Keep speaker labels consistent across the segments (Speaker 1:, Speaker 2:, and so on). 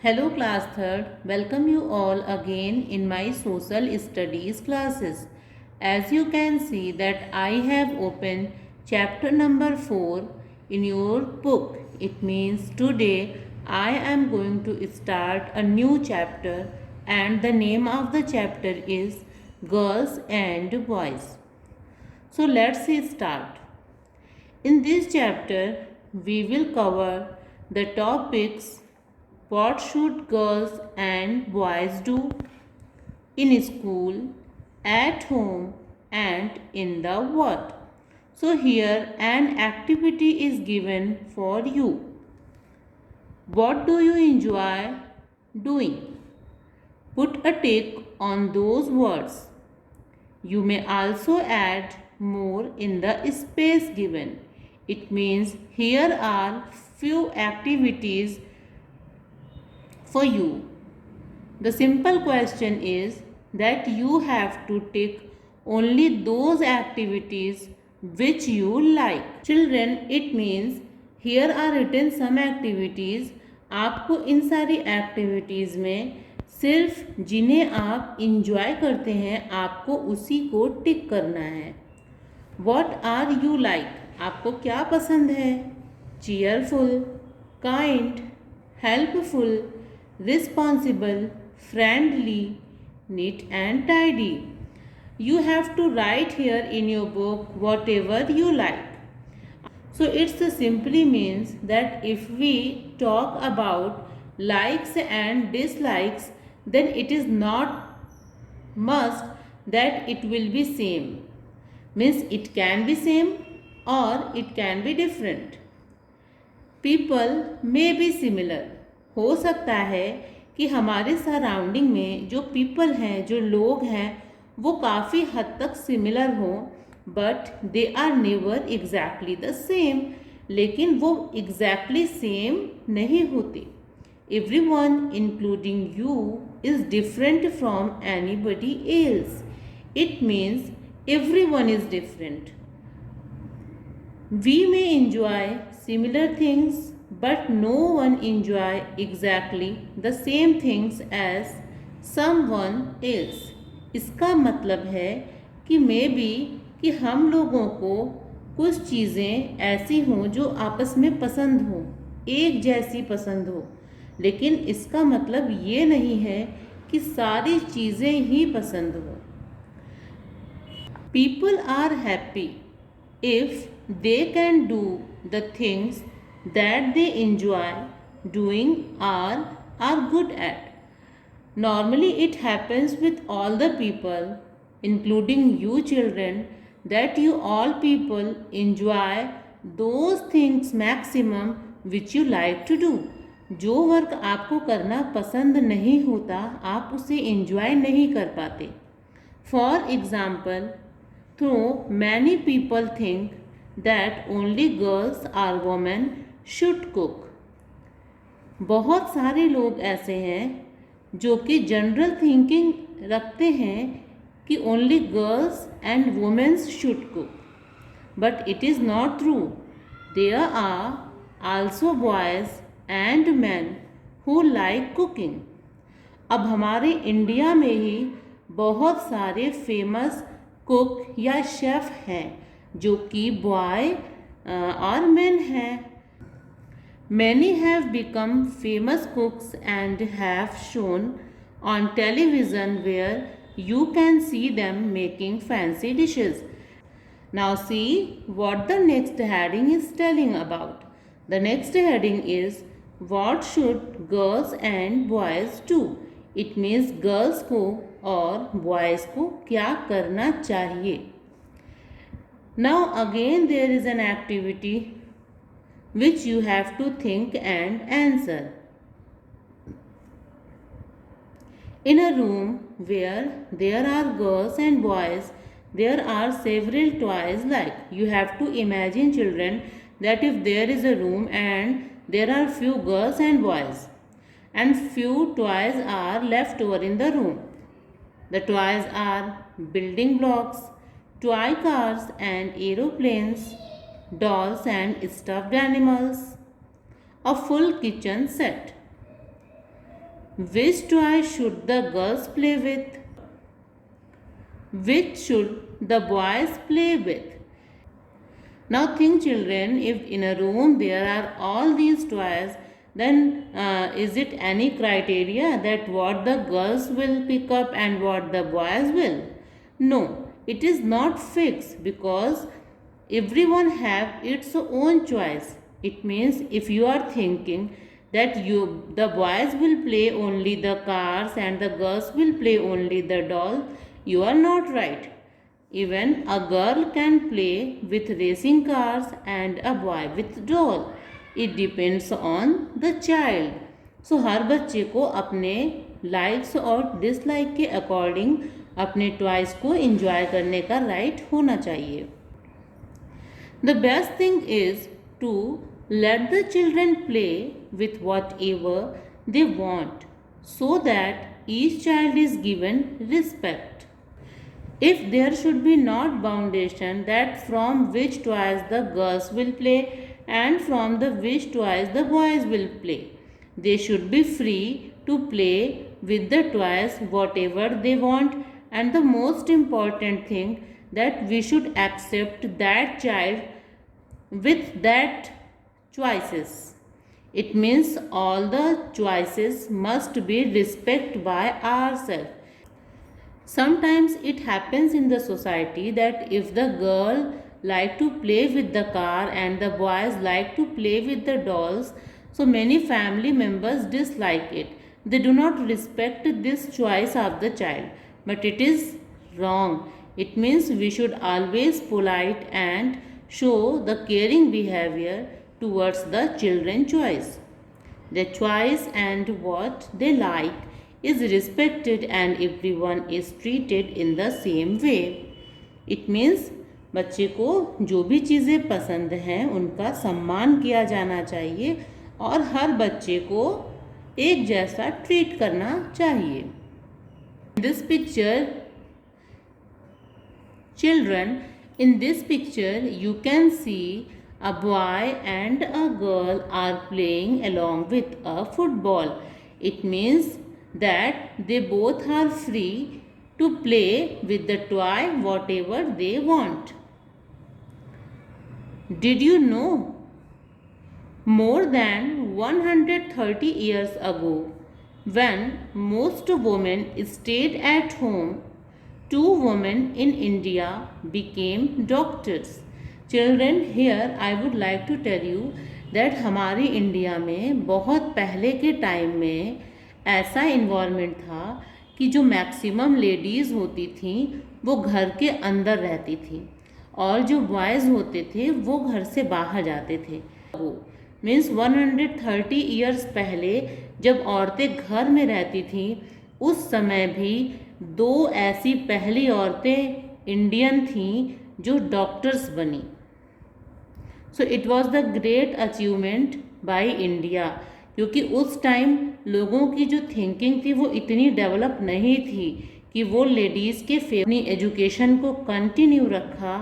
Speaker 1: Hello class 3rd, welcome you all again in my social studies classes. As you can see that I have opened chapter number 4 in your book. It means today I am going to start a new chapter and the name of the chapter is Girls and Boys. So let's start. In this chapter, we will cover the topics what should girls and boys do in school, at home, and in the world. So, here an activity is given for you. What do you enjoy doing? Put a tick on those words. You may also add more in the space given. It means here are few activities for you. The simple question is that you have to tick only those activities which you like. Children, it means here are written some activities. आपको इन सारी activities में सिर्फ जिन्हें आप enjoy करते हैं आपको उसी को टिक करना है. वॉट आर यू लाइक, आपको क्या पसंद है? Cheerful, kind, helpful, responsible, friendly, neat and tidy. You have to write here in your book whatever you like. So it simply means that if we talk about likes and dislikes, then it is not must that it will be same. Means it can be same or it can be different. People may be similar. हो सकता है कि हमारे surrounding में जो people हैं, जो लोग हैं, वो काफ़ी हद तक सिमिलर हों, but they are never exactly the same. लेकिन वो एग्जैक्टली सेम नहीं होते. Every one including you is different from anybody else. It means every one is different. We may enjoy similar things but no one enjoy exactly the same things as someone else. इसका मतलब है कि may be कि हम लोगों को कुछ चीज़ें ऐसी हों जो आपस में पसंद हों, एक जैसी पसंद हो, लेकिन इसका मतलब ये नहीं है कि सारी चीज़ें ही पसंद हो. People are happy if they can do the things that they enjoy doing or are good at. Normally it happens with all the people, including you children, that you all people enjoy those things maximum which you like to do. जो work आपको करना पसंद नहीं होता आप उसे enjoy नहीं कर पाते. For example, though many people think that only girls or women should cook. बहुत सारे लोग ऐसे हैं जो कि जनरल थिंकिंग रखते हैं कि only girls and womens should cook, but it is not true. There are also boys and man who like cooking. अब हमारे इंडिया में ही बहुत सारे फेमस कुक या शेफ़ हैं जो कि बॉय और मैन हैं. Many have become famous cooks and have shown on television where you can see them making fancy dishes. Now see what the next heading is telling about. The next heading is what should girls and boys do. It means girls को और boys को क्या करना चाहिए. Now again there is an activity which you have to think and answer. In a room where there are girls and boys, there are several toys like. You have to imagine children that if there is a room and there are few girls and boys and few toys are left over in the room. The toys are building blocks, toy cars and aeroplanes, dolls and stuffed animals, a full kitchen set. Which toy should the girls play with? Which should the boys play with? Now think children, if in a room there are all these toys, then is it any criteria that what the girls will pick up and what the boys will? No, it is not fixed because everyone have its own choice. It means if you are thinking that the boys will play only the cars and the girls will play only the doll, you are not right. Even a girl can play with racing cars and a boy with doll. It depends on the child. So हर बच्चे को अपने likes और dislike के according अपने toys को enjoy करने का right होना चाहिए. The best thing is to let the children play with whatever they want so that each child is given respect. If there should be not foundation that from which toys the girls will play and from the which toys the boys will play, they should be free to play with the toys whatever they want, and the most important thing that we should accept that child with that choices. It means all the choices must be respected by ourselves. Sometimes it happens in the society that if the girl like to play with the car and the boys like to play with the dolls, so many family members dislike it. They do not respect this choice of the child, but it is wrong. It means we should always polite and show the caring behavior towards the children choice. Their choice and what they like is respected and everyone is treated in the same way. It means बच्चे को जो भी चीज़ें पसंद हैं उनका सम्मान किया जाना चाहिए और हर बच्चे को एक जैसा ट्रीट करना चाहिए. This picture children, in this picture you can see a boy and a girl are playing along with a football. It means that they both are free to play with the toy whatever they want. Did you know? More than 130 years ago, when most women stayed at home, two women in India became doctors. Children, here I would like to tell you that हमारी India में बहुत पहले के time में ऐसा environment था कि जो मैक्सिमम लेडीज़ होती थीं वो घर के अंदर रहती थी और जो बॉयज़ होते थे वो घर से बाहर जाते थे. वो मीन्स 130 ईयर्स पहले जब औरतें घर में रहती थीं उस समय भी दो ऐसी पहली औरतें इंडियन थीं जो डॉक्टर्स बनी. So it was the great achievement by India, क्योंकि उस टाइम लोगों की जो थिंकिंग थी वो इतनी डेवलप नहीं थी कि वो लेडीज़ के अपनी एजुकेशन को कंटिन्यू रखा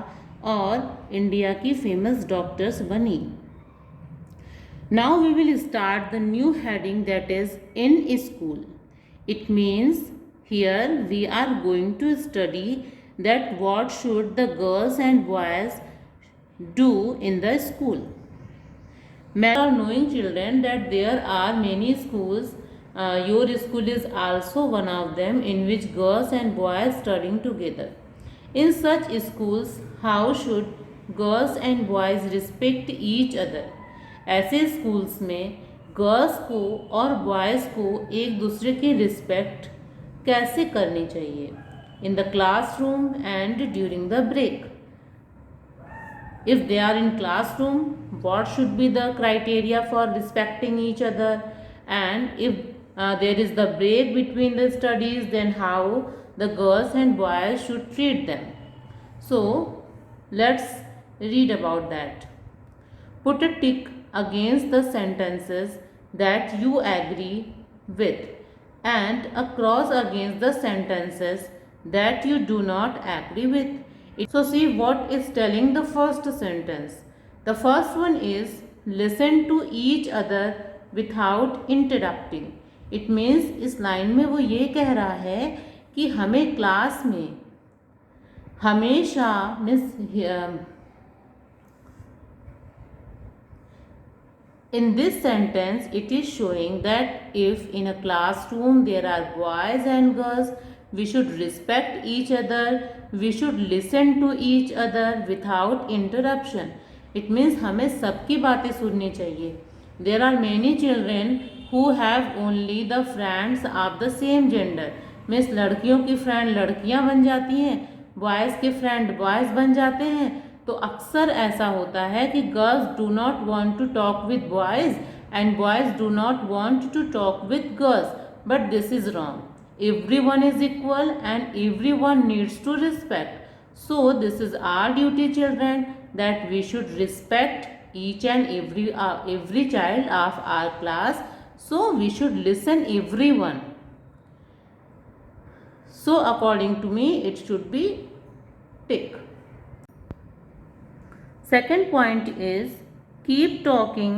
Speaker 1: और इंडिया की फेमस डॉक्टर्स बनी. Now we will start the new heading that is in school. It means here we are going to study that what should the girls and boys do in the school. Many are knowing children that there are many schools. Your school is also one of them in which girls and boys studying together. In such schools, how should girls and boys respect each other? ऐसे schools में girls को और boys को एक दूसरे की respect कैसे करनी चाहिए in the classroom and during the break. If they are in classroom, what should be the criteria for respecting each other, and if there is the break between the studies, then how the girls and boys should treat them. So let's read about that. Put a tick against the sentences that you agree with and a cross against the sentences that you do not agree with. So see what is telling the first sentence. The first one is listen to each other without interrupting. It means इस line में वो ये कह रहा है कि हमें class में हमेशा means in this sentence it is showing that if in a classroom there are boys and girls, we should respect each other, we should listen to each other without interruption. It means हमें सबकी बातें सुननी चाहिए. There are many children who have only the friends of the same gender. Means लड़कियों की friend लड़कियां बन जाती हैं, बॉयज़ के फ्रेंड बॉयज़ बन जाते हैं. तो अक्सर ऐसा होता है कि girls do not want to talk with boys and boys do not want to talk with girls, but this is wrong. Everyone is equal and everyone needs to respect. So this is our duty, children, that we should respect each and every child of our class. So we should listen everyone. So according to me, it should be tick. Second point is keep talking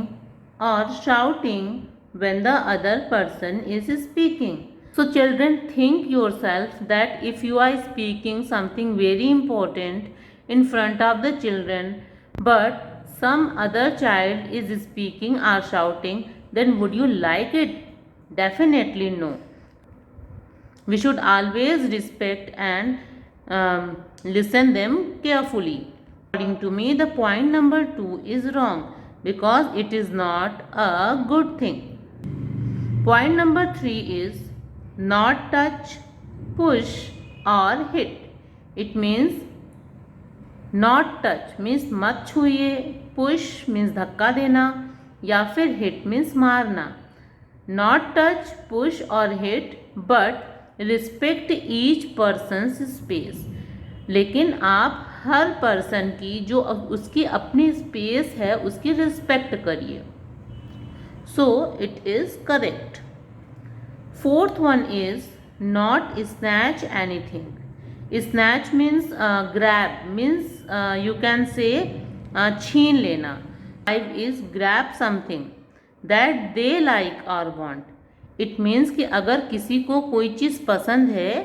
Speaker 1: or shouting when the other person is speaking. So children, think yourself that if you are speaking something very important in front of the children, but some other child is speaking or shouting, then would you like it? Definitely no. We should always respect and listen them carefully. According to me, the point number 2 is wrong because it is not a good thing. Point number 3 is not touch, push or hit. It means not touch means मत छूइए, push means धक्का देना या फिर hit means मारना. Not touch, push or hit, but respect each person's space. लेकिन आप हर person की जो उसकी अपनी स्पेस है उसकी रिस्पेक्ट करिए. So it is correct. Fourth one is not snatch anything. Snatch means grab means you can say छीन लेना. Five is grab something that they like और वांट. इट मीन्स कि अगर किसी को कोई चीज़ पसंद है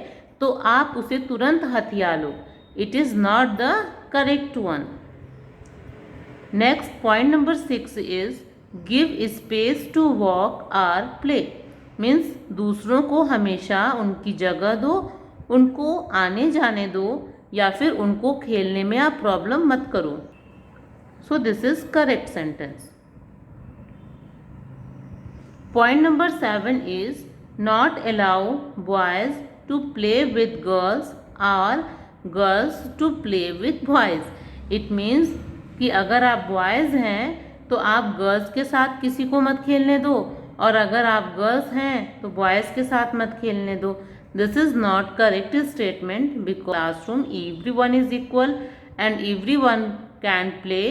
Speaker 1: तो आप उसे तुरंत हथिया लो. It is not the correct one. Next, point number 6 is give space to walk or play. Means दूसरों को हमेशा उनकी जगह दो, उनको आने जाने दो या फिर उनको खेलने में आप प्रॉब्लम मत करो. So this is correct sentence. Point number 7 is not allow boys to play with girls or girls to play with boys. It means कि अगर आप बॉयज़ हैं तो आप गर्ल्स के साथ किसी को मत खेलने दो और अगर आप गर्ल्स हैं तो बॉयज़ के साथ मत खेलने दो. This is not correct statement because classroom everyone is equal and everyone can play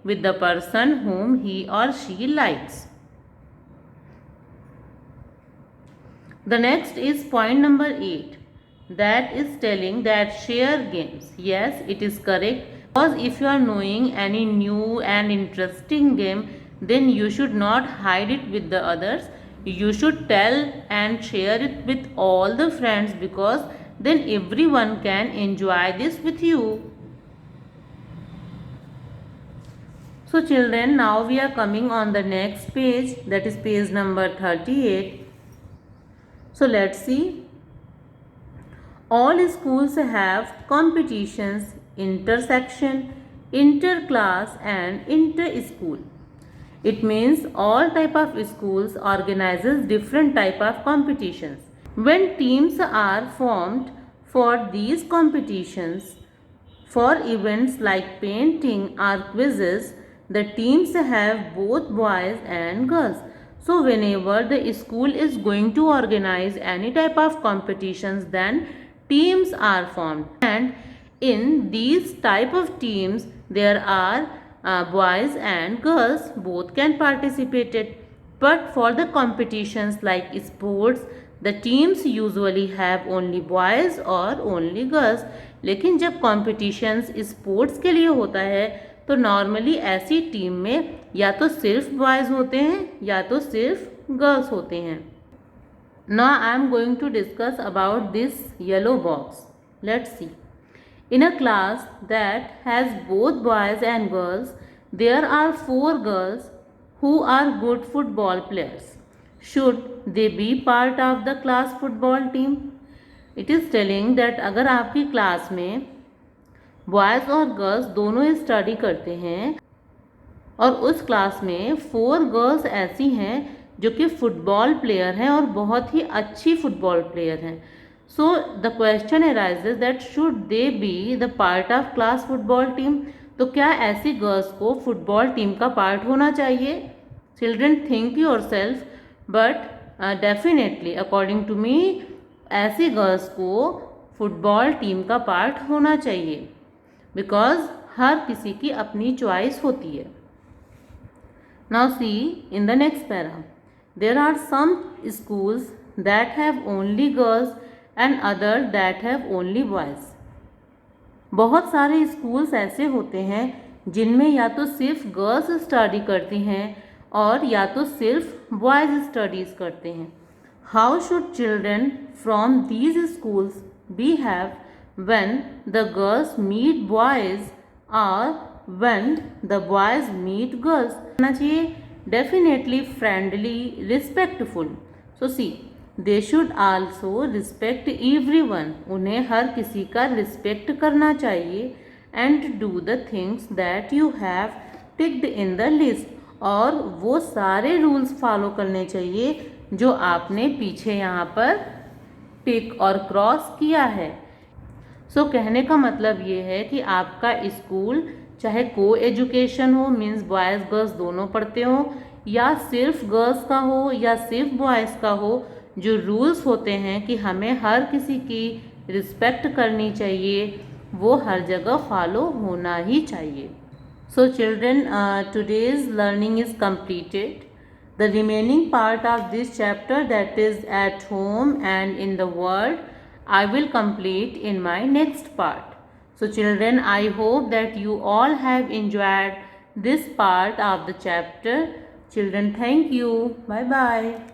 Speaker 1: with the person whom he or she likes. The next is point number 8. That is telling that share games. Yes, it is correct because if you are knowing any new and interesting game, then you should not hide it with the others. You should tell and share it with all the friends because then everyone can enjoy this with you. So children, now we are coming on the next page, that is page number 38. So let's see. All schools have competitions, intersection, inter-class and inter-school. It means all type of schools organizes different type of competitions. When teams are formed for these competitions, for events like painting or quizzes, the teams have both boys and girls. So whenever the school is going to organize any type of competitions, then teams are formed, and in these type of teams there are boys and girls both can participate it. But for the competitions like sports, the teams usually have only boys or only girls. लेकिन जब competitions sports के लिए होता है तो normally ऐसी team में या तो सिर्फ बॉयज़ होते हैं या तो सिर्फ गर्ल्स होते हैं. Now I am going to discuss about this yellow box. Let's see. In a class that has both boys and girls, there are 4 girls who are good football players. Should they be part of the class football team? It is telling that अगर आपकी class में boys और girls दोनों study करते हैं और उस class में 4 गर्ल्स ऐसी हैं जो कि फुटबॉल प्लेयर हैं और बहुत ही अच्छी फुटबॉल प्लेयर हैं, so the question arises that should they be the part of class football team. तो क्या ऐसी गर्ल्स को फुटबॉल टीम का पार्ट होना चाहिए? Children think yourself, but definitely according to me ऐसी गर्ल्स को फुटबॉल टीम का पार्ट होना चाहिए, बिकॉज हर किसी की अपनी चॉइस होती है। Now see in the next para, there are some schools that have only girls and others that have only boys. बहुत सारे स्कूल्स ऐसे होते हैं जिनमें या तो सिर्फ गर्ल्स स्टडी करती हैं और या तो सिर्फ बॉयज़ स्टडीज़ करते हैं। How should children from these schools behave when the girls meet boys और when the boys meet girls? होना चाहिए definitely friendly, respectful. So see, they should also respect everyone. उन्हें हर किसी का respect करना चाहिए and do the things that you have ticked in the list. और वो सारे rules follow करने चाहिए जो आपने पीछे यहाँ पर टिक और क्रॉस किया है। सो कहने का मतलब ये है कि आपका स्कूल चाहे को एजुकेशन हो, मीन्स बॉयज़ गर्ल्स दोनों पढ़ते हो, या सिर्फ गर्ल्स का हो या सिर्फ बॉयज़ का हो, जो रूल्स होते हैं कि हमें हर किसी की रिस्पेक्ट करनी चाहिए वो हर जगह फॉलो होना ही चाहिए। So children, today's learning is completed. The remaining part of this chapter, that is at home and in the world, I will complete in my next part. So children, I hope that you all have enjoyed this part of the chapter. Children, thank you. Bye bye.